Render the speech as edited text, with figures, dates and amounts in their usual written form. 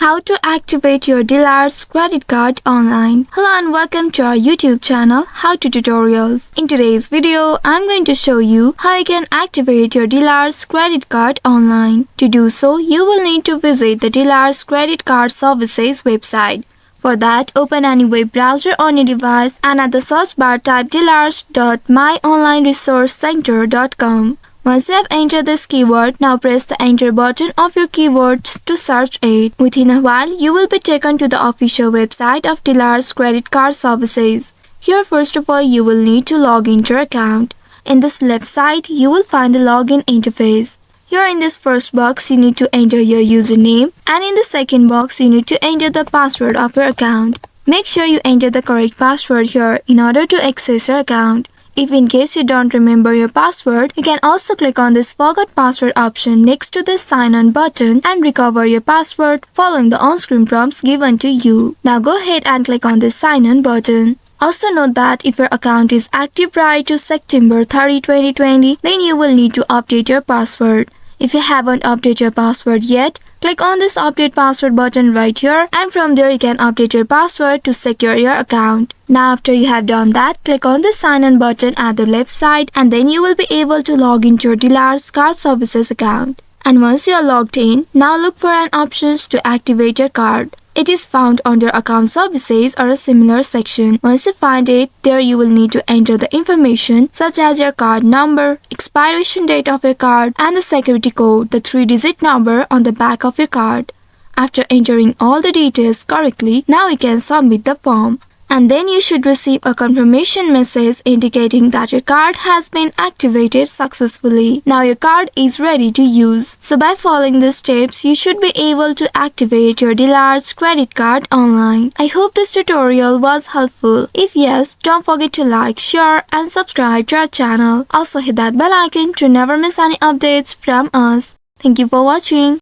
How to activate your Dillard's credit card online. Hello and welcome to our YouTube channel, How to Tutorials. In today's video, I'm going to show you how you can activate your Dillard's credit card online. To do so, you will need to visit the Dillard's credit card services website. For that, open any web browser on your device and at the search bar type dillards.myonlineresourcecenter.com. Once you have entered this keyword, now press the enter button of your keywords to search it. Within a while, you will be taken to the official website of Dillard's credit card services. Here, first of all, you will need to log into your account. In this left side, you will find the login interface. Here in this first box, you need to enter your username, and in the second box, you need to enter the password of your account. Make sure you enter the correct password here in order to access your account. If in case you don't remember your password, you can also click on this forgot password option next to this sign on button and recover your password following the on-screen prompts given to you. Now go ahead and click on this sign on button. Also note that if your account is active prior to September 30, 2020, then you will need to update your password. If you haven't updated your password yet, click on this update password button right here, and from there you can update your password to secure your account. Now after you have done that, click on the sign in button at the left side, and then you will be able to log into your Dillard's card services account. And once you are logged in, now look for an options to activate your card. It is found under account services or a similar section. Once you find it, there you will need to enter the information such as your card number, expiration date of your card, and the security code, the 3-digit number on the back of your card. After entering all the details correctly, now you can submit the form. And then you should receive a confirmation message indicating that your card has been activated successfully. Now your card is ready to use. So by following these steps, you should be able to activate your Dillard's credit card online. I hope this tutorial was helpful. If yes, don't forget to like, share and subscribe to our channel. Also hit that bell icon to never miss any updates from us. Thank you for watching.